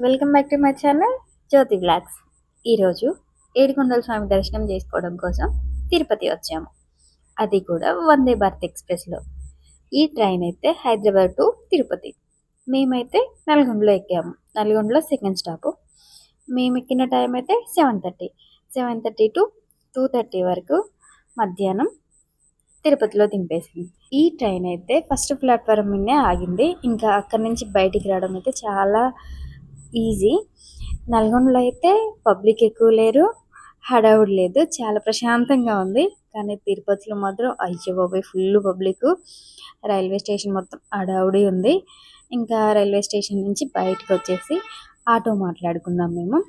Welcome back to my channel Jyothi blogs. ఈరోజు ఏడుకొండల స్వామి దర్శనం చేసుకోవడం కోసం తిరుపతి వచ్చాము. అది కూడా వందే భారత్ ఎక్స్ప్రెస్లో. ఈ ట్రైన్ అయితే హైదరాబాద్ టు తిరుపతి. మేమైతే నల్గొండలో ఎక్కాము. నల్గొండలో సెకండ్ స్టాపు. మేము ఎక్కిన టైం అయితే 7:30 టు 2:30 వరకు మధ్యాహ్నం తిరుపతిలో దింపేసింది. ఈ ట్రైన్ అయితే ఫస్ట్ ప్లాట్ఫారం మీదే ఆగింది. ఇంకా అక్కడి నుంచి బయటికి రావడం అయితే చాలా ఈజీ. నల్గొండలో అయితే పబ్లిక్ ఎక్కువ లేరు, హడావుడి లేదు, చాలా ప్రశాంతంగా ఉంది. కానీ తిరుపతిలో మాత్రం అయ్యో బాబోయ్ ఫుల్ పబ్లిక్. రైల్వే స్టేషన్ మొత్తం హడావుడి ఉంది. ఇంకా రైల్వే స్టేషన్ నుంచి బయటకు వచ్చేసి ఆటో మాట్లాడుకున్నాం మేము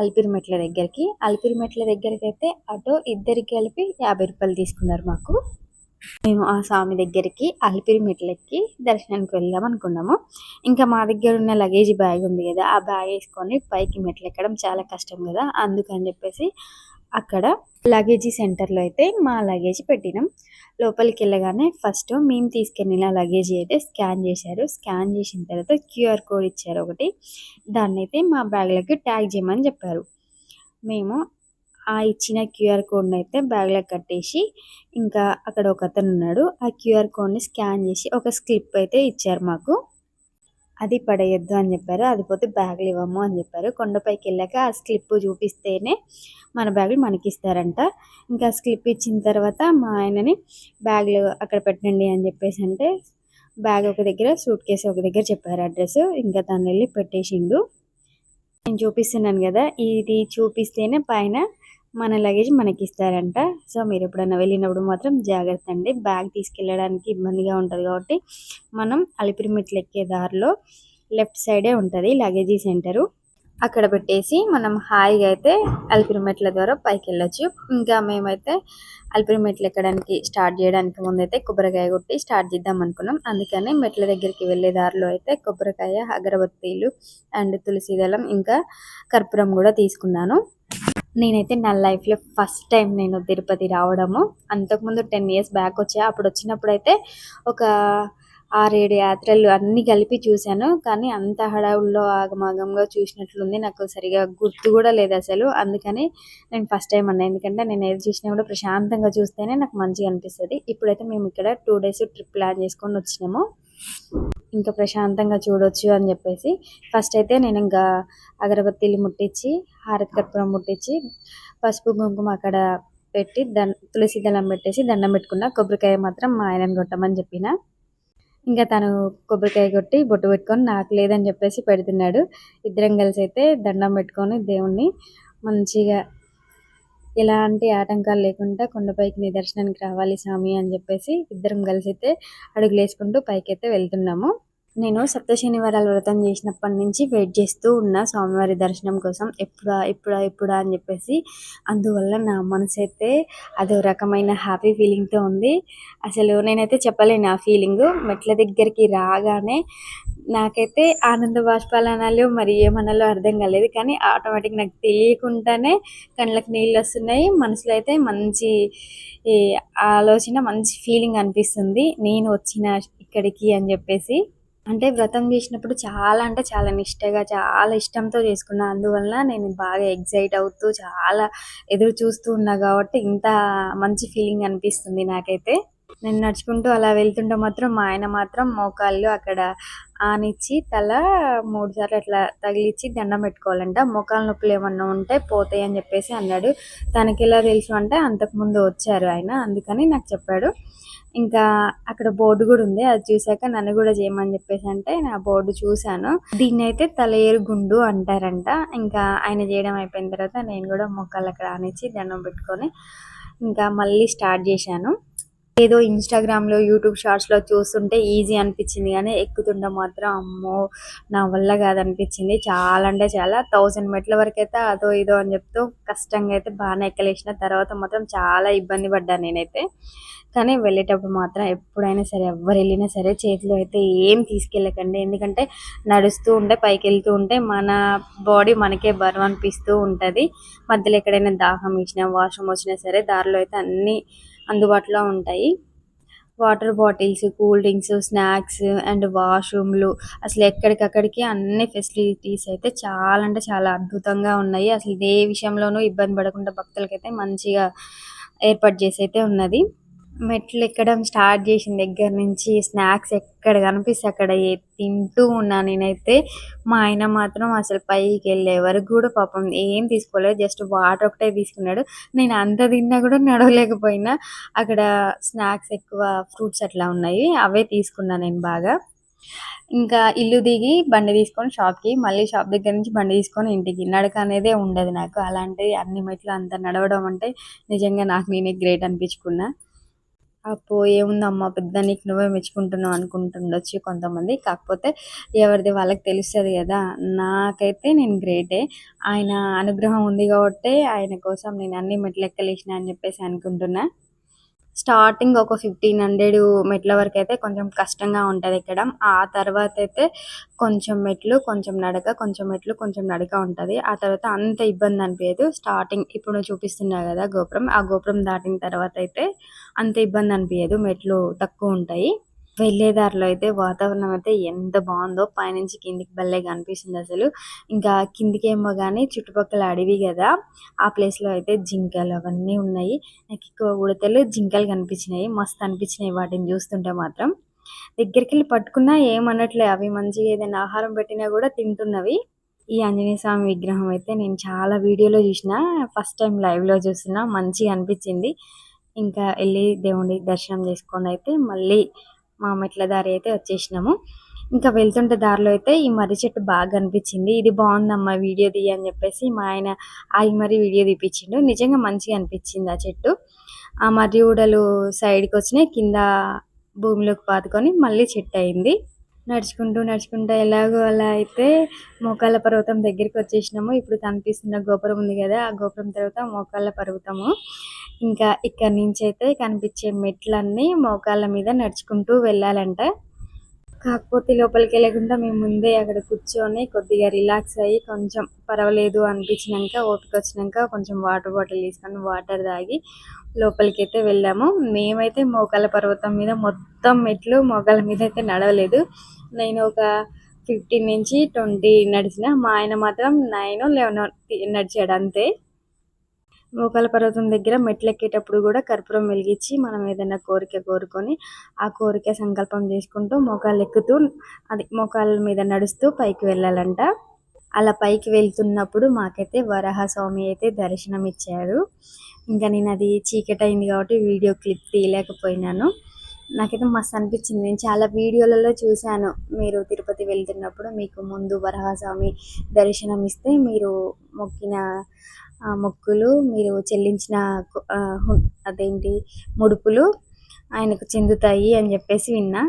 అలిపిరిమెట్ల దగ్గరికి. అలిపిరిమెట్ల దగ్గరికి అయితే ఆటో ఇద్దరికి కలిపి 50 రూపాయలు తీసుకున్నారు మాకు. మేము ఆ స్వామి దగ్గరికి అలిపిరి మెట్లెక్కి దర్శనానికి వెళ్దాం అనుకున్నాము. ఇంకా మా దగ్గర ఉన్న లగేజ్ బ్యాగ్ ఉంది కదా, ఆ బ్యాగ్ వేసుకొని పైకి మెట్లు ఎక్కడం చాలా కష్టం కదా, అందుకని చెప్పేసి అక్కడ లగేజీ సెంటర్లో అయితే మా లగేజ్ పెట్టినాం. లోపలికి వెళ్ళగానే ఫస్ట్ మేము తీసుకెళ్ళిన లగేజీ అయితే స్కాన్ చేశారు. స్కాన్ చేసిన తర్వాత క్యూఆర్ కోడ్ ఇచ్చారు ఒకటి. దాన్ని అయితే మా బ్యాగ్లకి ట్యాగ్ చేయమని చెప్పారు. మేము ఆ ఇచ్చిన క్యూఆర్ కోడ్ని అయితే బ్యాగ్లో కట్టేసి, ఇంకా అక్కడ ఒక అతను ఉన్నాడు, ఆ క్యూఆర్ కోడ్ని స్కాన్ చేసి ఒక స్లిప్ అయితే ఇచ్చారు మాకు. అది పడేయొద్దు అని చెప్పారు. అది పోతే బ్యాగులు ఇవ్వము అని చెప్పారు. కొండపైకి వెళ్ళాక ఆ స్లిప్ చూపిస్తేనే మన బ్యాగులు మనకి ఇస్తారంట. ఇంకా స్లిప్ ఇచ్చిన తర్వాత మా ఆయనని బ్యాగులు అక్కడ పెట్టండి అని చెప్పేసి అంటే బ్యాగ్ ఒక దగ్గర, సూట్ కేసు ఒక దగ్గర చెప్పారు అడ్రస్. ఇంకా తను వెళ్ళి పెట్టేసిండు. నేను చూపిస్తున్నాను కదా, ఇది చూపిస్తేనే పైన మన లగేజ్ మనకి ఇస్తారంట. సో మీరు ఎప్పుడైనా వెళ్ళినప్పుడు మాత్రం జాగ్రత్త అండి. బ్యాగ్ తీసుకెళ్ళడానికి ఇబ్బందిగా ఉంటుంది కాబట్టి మనం అలిపిరి మెట్లు ఎక్కే దారిలో లెఫ్ట్ సైడే ఉంటుంది లగేజీ సెంటరు. అక్కడ పెట్టేసి మనం హాయిగా అయితే అలిపిరి మెట్ల ద్వారా పైకి వెళ్ళొచ్చు. ఇంకా మేమైతే అలిపిరి మెట్లు ఎక్కడానికి స్టార్ట్ చేయడానికి ముందైతే కొబ్బరికాయ కొట్టి స్టార్ట్ చేద్దాం అనుకున్నాం. అందుకని మెట్ల దగ్గరికి వెళ్ళే దారిలో అయితే కొబ్బరికాయ, అగరబత్తీలు అండ్ తులసి దళం ఇంకా కర్పూరం కూడా తీసుకున్నాను. నేనైతే నా లైఫ్లో ఫస్ట్ టైం నేను తిరుపతి రావడము. అంతకుముందు 10 ఇయర్స్ బ్యాక్ వచ్చా. అప్పుడు వచ్చినప్పుడు అయితే ఒక 6-7 యాత్రలు అన్నీ కలిపి చూశాను. కానీ అంత హడావుల్లో ఆగమాగంగా చూసినట్లుంది, నాకు సరిగా గుర్తు కూడా లేదు అసలు. అందుకని నేను ఫస్ట్ టైం అన్నా, ఎందుకంటే నేను ఏది చూసినా కూడా ప్రశాంతంగా చూస్తేనే నాకు మంచిగా అనిపిస్తుంది. ఇప్పుడైతే మేము ఇక్కడ 2 డేస్ ట్రిప్ ప్లాన్ చేసుకొని వచ్చినాము. ఇంకా ప్రశాంతంగా చూడొచ్చు అని చెప్పేసి ఫస్ట్ అయితే నేను ఇంకా అగరబత్తీలు ముట్టించి, హారతి కర్పూరం ముట్టించి, పసుపు కుంకుమ అక్కడ పెట్టి తులసి దళం పెట్టేసి దండం పెట్టుకున్నా. కొబ్బరికాయ మాత్రం మా ఆయనని కొట్టమని చెప్పిన. ఇంకా తను కొబ్బరికాయ కొట్టి బొట్టు పెట్టుకొని నాకు లేదని చెప్పేసి పెడుతున్నాడు. ఇద్దరం కలిసి అయితే దండం పెట్టుకొని దేవుణ్ణి మంచిగా ఎలాంటి ఆటంకాలు లేకుండా కొండపైకి నీ దర్శనానికి రావాలి స్వామి అని చెప్పేసి ఇద్దరం కలిసి అయితే అడుగులు వేసుకుంటూ పైకి అయితే వెళ్తున్నాము. నేను సప్త శనివారాల వ్రతం చేసినప్పటి నుంచి వెయిట్ చేస్తూ ఉన్నా స్వామివారి దర్శనం కోసం, ఎప్పుడా అని చెప్పేసి. అందువల్ల నా మనసు అయితే అదో రకమైన హ్యాపీ ఫీలింగ్తో ఉంది. అసలు నేనైతే చెప్పలేను ఆ ఫీలింగ్. మెట్ల దగ్గరికి రాగానే నాకైతే ఆనంద బాష్పాలు అనాలో మరి ఏమనాలో అర్థం కాలేదు. కానీ ఆటోమేటిక్ నాకు తెలియకుండానే కళ్ళకి నీళ్ళు వస్తున్నాయి. మనసులో అయితే మంచి ఆలోచన, మంచి ఫీలింగ్ అనిపిస్తుంది నేను వచ్చిన ఇక్కడికి అని చెప్పేసి. అంటే వ్రతం చేసినప్పుడు చాలా అంటే చాలా నిష్టగా, చాలా ఇష్టంతో చేసుకున్నా. అందువల్ల నేను బాగా ఎగ్జైట్ అవుతూ చాలా ఎదురు చూస్తూ ఉన్నా కాబట్టి ఇంత మంచి ఫీలింగ్ అనిపిస్తుంది నాకైతే. నేను నడుచుకుంటూ అలా వెళ్తుంటే మాత్రం మా ఆయన మాత్రం మోకాళ్ళు అక్కడ ఆనిచ్చి తల 3 సార్లు అట్లా తగిలిచ్చి దండం పెట్టుకోవాలంట. మోకాళ్ళ నొప్పులు ఏమన్నా ఉంటే పోతాయి అని చెప్పేసి అన్నాడు. తనకి ఎలా తెలుసు అంటే అంతకుముందు వచ్చారు ఆయన, అందుకని నాకు చెప్పాడు. ఇంకా అక్కడ బోర్డు కూడా ఉంది, అది చూసాక నన్ను కూడా చేయమని చెప్పేసి అంటే నా బోర్డు చూశాను. దీన్ని అయితే తలయేరు గుండు అంటారంట. ఇంకా ఆయన చేయడం అయిపోయిన తర్వాత నేను కూడా మొక్కలు అక్కడ ఆనిచ్చి దండం పెట్టుకొని ఇంకా మళ్ళీ స్టార్ట్ చేశాను. ఏదో ఇన్స్టాగ్రామ్లో, యూట్యూబ్ షార్ట్స్లో చూస్తుంటే ఈజీ అనిపించింది, కానీ ఎక్కుతుంటే మాత్రం అమ్మో నా వల్ల కాదనిపించింది. చాలా అంటే చాలా 1000 మెట్ల వరకు అయితే అదో ఇదో అని చెప్తూ కష్టంగా అయితే బాగానే ఎక్కలేసిన. తర్వాత మాత్రం చాలా ఇబ్బంది పడ్డాను నేనైతే. కానీ వెళ్ళేటప్పుడు మాత్రం ఎప్పుడైనా సరే, ఎవరు వెళ్ళినా సరే చేతిలో అయితే ఏం తీసుకెళ్ళకండి. ఎందుకంటే నడుస్తూ ఉంటే పైకి వెళ్తూ ఉంటే మన బాడీ మనకే బరువు అనిపిస్తూ ఉంటుంది. మధ్యలో ఎక్కడైనా దాహం ఇచ్చినా, వాష్రూమ్ వచ్చినా సరే దారిలో అయితే అన్నీ అందుబాటులో ఉంటాయి. Water bottles, cool drinks, snacks and వాష్‌రూమ్‌లు అసలు ఎక్కడికక్కడికి అన్ని ఫెసిలిటీస్ అయితే చాలా అంటే చాలా అద్భుతంగా ఉన్నాయి. అసలు ఏ విషయంలోనూ ఇబ్బంది పడకుండా భక్తులకైతే మంచిగా ఏర్పాటు చేసైతే ఉన్నది. మెట్లెక్కడం స్టార్ట్ చేసిన దగ్గర నుంచి స్నాక్స్ ఎక్కడ కనిపిస్తే అక్కడ తింటూ ఉన్నా నేనైతే. మా ఆయన మాత్రం అసలు పైకెళ్ళే వరకు గూడా పాపం ఏం తీసుకోలేదు. జస్ట్ వాటర్ ఒకటే తీసుకున్నాడు. నేను అంత తిన్నా గూడా నడవలేకపోయినా. అక్కడ స్నాక్స్ ఎక్కువ ఫ్రూట్స్ అట్లా ఉన్నాయి. అవే తీసుకున్నా నేను బాగా. ఇంకా ఇల్లు దిగి బండి తీసుకొని షాప్‌కి, మళ్ళీ షాప్ దగ్గర నుంచి బండి తీసుకొని ఇంటికి. నడక అనేదే ఉండదు నాకు. అలాంటిది అన్ని మెట్లు అంత నడవడం అంటే నిజంగా నాకు నేనే గ్రేట్ అనిపించుకున్నా. అబ్బో! ఏముందమ్మా పెద్ద నీకు నువ్వే మెచ్చుకుంటున్నావు అనుకుంటుండొచ్చు కొంతమంది. కాకపోతే ఎవరిది వాళ్ళకి తెలుస్తది గదా! నాకైతే నేను గ్రేటే. ఆయన అనుగ్రహం ఉంది గాబట్టే ఆయన కోసం నేను అన్ని మెట్లెక్కలేషినా అని జెప్పేసి అనుకుంటున్నా. స్టార్టింగ్ ఒక 1500 మెట్ల వరకైతే కొంచెం కష్టంగా ఉంటదెక్కడం. ఆ తర్వాతయితే కొంచెం మెట్లు, కొంచెం నడక, కొంచెం మెట్లు, కొంచెం నడక ఉంటది. ఆ తర్వాత అంత ఇబ్బందనిపియదు. స్టార్టింగ్ ఇప్పుడు చూపిస్తున్నా గదా గోపురం, ఆ గోపురం దాటిన తర్వాతయితే అంత ఇబ్బందనిపియదు. మెట్లు తక్కువుంటాయి. వెళ్ళే దారిలో అయితే వాతావరణం అయితే ఎంత బావుందో పైనుంచి కిందికి భలే కనిపిస్తుందసలు. ఇంకా కిందికేమో గానీ చుట్టుపక్కల అడవి గదా! ఆ ప్లేస్‌లో అయితే జింకలు అవన్నీ ఉన్నాయి. నాకెక్కువ ఉడతలు, జింకలు కనిపించినాయి. మస్తు అనిపించినాయి వాటిని చూస్తుంటే మాత్రం. దగ్గరికెళ్ళి పట్టుకున్నా ఏమనట్లే. అవి మంచిగా ఏదైనా ఆహారం పెట్టినా గూడా తింటున్నవి. ఈ ఆంజనేయ స్వామి విగ్రహం అయితే నేను చాలా వీడియోలో జూషినా. ఫస్ట్ టైమ్ లైవ్‌లో చూస్తున్నా. మంచిగా అనిపించింది. ఇంకా ఎళ్లి దేవుడి దర్శనం చేసుకొనైతే మళ్ళీ మా మెట్ల దారి అయితే వచ్చేసినాము. ఇంకా వెళ్తుంటే దారిలో అయితే ఈ మర్రి చెట్టు బాగా కనిపించింది. ఇది బావుందమ్మా వీడియో తియ్యి అని చెప్పేసి మా ఆయన ఆగి మరీ వీడియో తీపిచ్చిండు. నిజంగా మంచిగా అనిపించింది ఆ చెట్టు. ఆ మర్రి ఊడలు సైడ్‌కొచ్చినాయి. కింద భూమిలోకి పాతుకొని మళ్ళీ చెట్టయింది. నడుచుకుంటూ ఎలాగో అలా అయితే మోకాళ్ళ పర్వతం దగ్గరికొచ్చేసినాము. ఇప్పుడు కనిపిస్తున్న గోపురం ఉంది గదా! ఆ గోపురం తర్వాత మోకాళ్ళ పర్వతము. ఇంకా ఇక్కడి నుంచయితే కనిపించే మెట్లన్నీ మోకాళ్ళ మీద నడుచుకుంటూ వెళ్ళాలంట. కాకపోతే లోపలికెళ్ళకుండా మేము ముందే అక్కడ కూర్చొని కొద్దిగా రిలాక్స్ అయ్యి కొంచెం పర్వాలేదు అనిపించినంక ఓపికొచ్చినంక కొంచెం వాటర్ బాటిల్ తీసుకొని వాటర్ తాగి లోపలికైతే వెళ్ళాము. మేమైతే మోకాళ్ళ పర్వతం మీద మొత్తం మెట్లు మోకాళ్ళ మీద అయితే నడవలేదు. నేను ఒక 15-20 నడిచిన. మా ఆయన మాత్రం 9, 11 నడిచాడు అంతే. మోకాళ్ళ పర్వతం దగ్గర మెట్లెక్కేటప్పుడు గూడా కర్పూరం వెలిగించి మనం ఏదైనా కోరిక కోరుకొని, ఆ కోరిక సంకల్పం చేసుకుంటూ మోకాళ్ళెక్కుతూ మోకాళ్ళ మీద నడుస్తూ పైకి వెళ్ళాలంట. అలా పైకి వెళ్తున్నప్పుడు మాకైతే వరాహస్వామి అయితే దర్శనమిచ్చారు. ఇంకా నేనది చీకటయింది కాబట్టి వీడియో క్లిప్ తీయలేకపోయినాను. నాకైతే మస్తు అనిపించింది. నేను చాలా వీడియోలలో చూశాను. మీరు తిరుపతి వెళ్తున్నప్పుడు మీకు ముందు వరాహస్వామి దర్శనమిస్తే మీరు మొక్కిన మొక్కులు, మీరు చెల్లించిన అదేంటి ముడుపులు ఆయనకు చెందుతాయి అని చెప్పేసి విన్నా.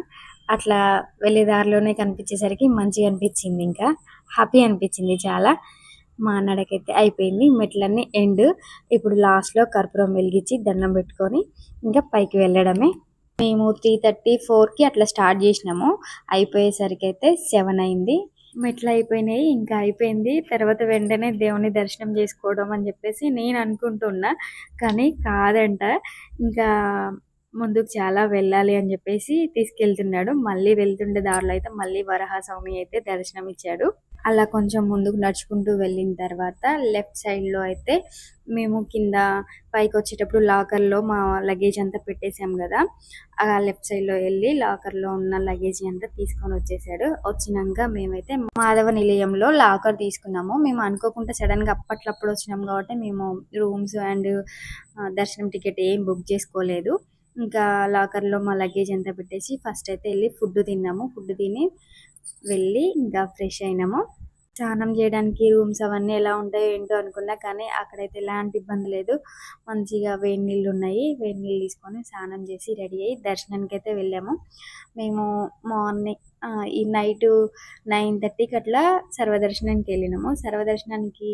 అట్లా వెళ్ళే దారిలోనే కనిపించేసరికి మంచిగా అనిపించింది. ఇంకా హ్యాపీ అనిపించింది చాలా. మా నడకైతే అయిపోయింది. మెట్లన్నీ ఎండ్. ఇప్పుడు లాస్ట్‌లో కర్పూరం వెలిగించి దండం పెట్టుకొని ఇంకా పైకి వెళ్ళడమే. మేము 3:30, 4కి అట్లా స్టార్ట్ చేసినాము. అయిపోయేసరికైతే 7 అయింది. మెట్లయిపోయినాయి. ఇంకా అయిపోయింది. తర్వాత వెంటనే దేవుని దర్శనం జేసుకోవడం అని జెప్పేసి నేననుకుంటున్నా. కానీ కాదంట. ఇంకా ముందుకు చాలా వెళ్ళాలి అని జెప్పేసి తీసుకెళ్తున్నాడు. మళ్ళీ వెళ్తుండే దారిలో అయితే మళ్ళీ వరాహస్వామి అయితే దర్శనమిచ్చాడు. అలా కొంచెం ముందుకు నడుచుకుంటూ వెళ్ళిన తర్వాత లెఫ్ట్ సైడ్‌లో అయితే మేము కింద పైకొచ్చేటప్పుడు లాకర్‌లో మా లగేజ్ అంతా పెట్టేసాం గదా! ఆ లెఫ్ట్ సైడ్‌లో ఎళ్లి లాకర్‌లో ఉన్న లగేజ్ అంతా తీసుకొనొచ్చేసాడు. వచ్చినంక మేమైతే మాధవ నిలయంలో లాకర్ తీసుకున్నాము. మేము అనుకోకుండా సడెన్‌గా అప్పట్లప్పుడు వచ్చినాం కాబట్టి మేము రూమ్స్ అండ్ దర్శనం టికెట్ ఏం బుక్ చేసుకోలేదు. ఇంకా లాకర్‌లో మా లగేజ్ అంతా పెట్టేసి ఫస్ట్ అయితే ఎళ్లి ఫుడ్ తిన్నాము. ఫుడ్ తిని వెళ్ళి ఇంకా ఫ్రెష్ అయినాము. స్నానం చేయడానికి రూమ్స్ అవన్నీ ఎలా ఉంటాయో ఏంటో అనుకున్నా. కానీ అక్కడైతే ఎలాంటి ఇబ్బంది లేదు. మంచిగా వేడి నీళ్ళున్నాయి. వేడి నీళ్ళు తీసుకొని స్నానం చేసి రెడీ అయ్యి దర్శనానికైతే వెళ్ళాము. మేము మార్నింగ్ ఈ నైటు 9:30కి అట్లా సర్వదర్శనానికెళ్ళినాము. సర్వదర్శనానికి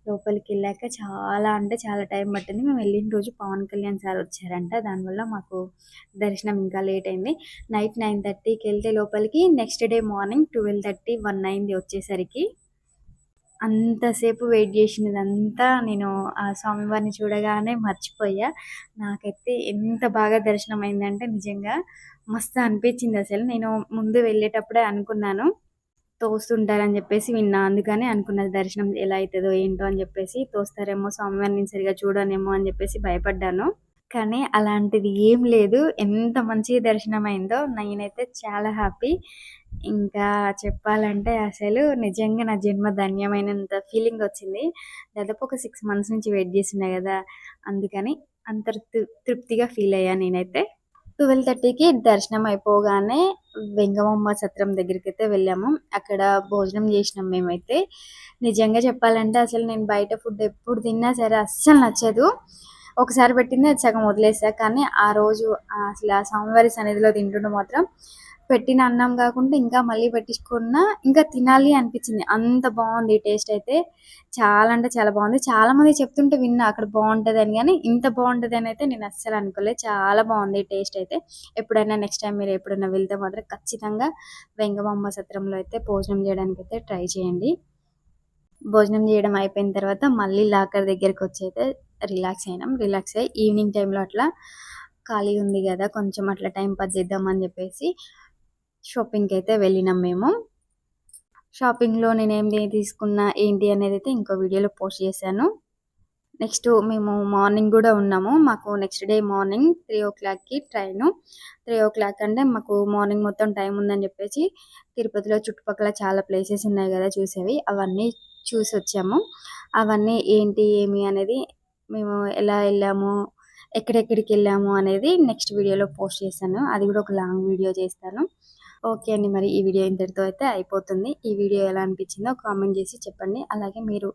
లోపలికెళ్ళాక చాలా అంటే చాలా టైం పట్టింది. మేము వెళ్ళిన రోజు పవన్ కళ్యాణ్ సార్ వచ్చారంట. దానివల్ల మాకు దర్శనం ఇంకా లేట్ అయింది. నైట్ 9:30కి వెళ్తే లోపలికి నెక్స్ట్ డే మార్నింగ్ 12:30, 1 అయింది వచ్చేసరికి. అంతసేపు వెయిట్ చేసినదంతా నేను ఆ స్వామివారిని చూడగానే మర్చిపోయా. నాకైతే ఎంత బాగా దర్శనమైందంటే నిజంగా మస్తు అనిపించిందసలు. నేను ముందు వెళ్ళేటప్పుడే అనుకున్నాను. తోస్తుంటారని జెప్పేసి విన్నా. అందుకనే అనుకున్న దర్శనం ఎలా అయితదో ఏంటో అని జెప్పేసి, తోస్తారేమో స్వామివారిని నేను సరిగ్గా చూడనేమో అని జెప్పేసి భయపడ్డాను. కానీ అలాంటిది ఏం లేదు. ఎంత మంచిగా దర్శనమైందో నేనైతే చాలా హ్యాపీ. ఇంకా చెప్పాలంటే అసలు నిజంగా నా జన్మ ధన్యమైనంత ఫీలింగొచ్చింది. దాదాపు ఒక 6 మంత్స్ నుంచి వెయిట్ జేస్తున్నా గదా! అందుకని అంత తృప్తిగా ఫీలయ్యా నేనైతే. 12:30కి దర్శనం అయిపోగానే వెంగమాంబ సత్రం దగ్గరికైతే వెళ్ళాము. అక్కడ భోజనం జేసినాం మేమైతే. నిజంగా చెప్పాలంటే అసలు నేను బయట ఫుడ్ ఎప్పుడు తిన్నా సరే అస్సలు నచ్చదు. ఒకసారి పెట్టింది అది సగం వదిలేస్తా. కానీ ఆ రోజు అసలు ఆ స్వామివారి సన్నిధిలో తింటుంటే మాత్రం పెట్టిన అన్నం కాకుండా ఇంకా మళ్ళీ పెట్టించుకున్నా ఇంకా తినాలి అనిపించింది. అంత బాగుంది టేస్ట్ అయితే. చాలా అంటే చాలా బాగుంది. చాలా మంది చెప్తుంటే విన్నా అక్కడ బాగుంటదని. కానీ ఇంత బాగుంటదని అయితే నేను అస్సలు అనుకోలేదు. చాలా బాగుంది టేస్ట్ అయితే. ఎప్పుడైనా నెక్స్ట్ టైం మీరు ఎప్పుడైనా వెళ్తే మాత్రం ఖచ్చితంగా వెంగమాంబ సత్రంలో అయితే భోజనం చేయడానికి అయితే ట్రై చేయండి. భోజనం చేయడం అయిపోయిన తర్వాత మళ్ళీ లాకర్ దగ్గరకొచ్చి అయితే రిలాక్స్ అయినాం. రిలాక్స్ అయ్యి ఈవినింగ్ టైంలో అట్లా ఖాళీ ఉంది గదా! కొంచెం అట్లా టైం పాస్ చేద్దామని జెప్పేసి షాపింగ్‌కైతే వెళ్ళినాం మేము. షాపింగ్‌లో నేనేమి తీసుకున్నా ఏంటి అనేదైతే ఇంకో వీడియోలో పోస్ట్ చేశాను. నెక్స్ట్ మేము మార్నింగ్ గూడా ఉన్నాము. మాకు నెక్స్ట్ డే మార్నింగ్ 3:00కి ట్రైను. 3:00 అంటే మాకు మార్నింగ్ మొత్తం టైం ఉందని జెప్పేసి తిరుపతిలో చుట్టుపక్కల చాలా ప్లేసెస్ ఉన్నాయి గదా! చూసేవి. అవన్నీ చూసొచ్చాము. అవన్నీ ఏంటి, ఏమి అనేది మేము ఎలా ఎళ్ళాము, ఎక్కడెక్కడికెళ్ళాము అనేది నెక్స్ట్ వీడియోలో పోస్ట్ చేశాను. అది గూడా ఒక లాంగ్ వీడియో చేస్తాను. ఓకే అండి. మరి ఈ వీడియో ఇంతటితో అయితే అయిపోతుంది. ఈ వీడియో ఎలా అనిపించిందో కామెంట్ చేసి చెప్పండి. అలాగే మీరు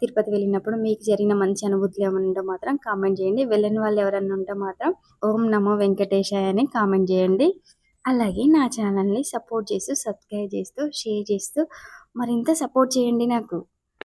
తిరుపతి వెళ్ళినప్పుడు మీకు జరిగిన మంచి అనుభూతులు ఏమైనా ఉంటే మాత్రం కామెంట్ చేయండి. వెళ్ళని వాళ్ళు ఎవరన్నా ఉంటే మాత్రం ఓం నమో వెంకటేశాయ అని కామెంట్ చేయండి. అలాగే నా ఛానల్‌ని సపోర్ట్ చేస్తూ, సబ్స్క్రైబ్ చేస్తూ, షేర్ చేస్తూ మరింత సపోర్ట్ చేయండి నాకు.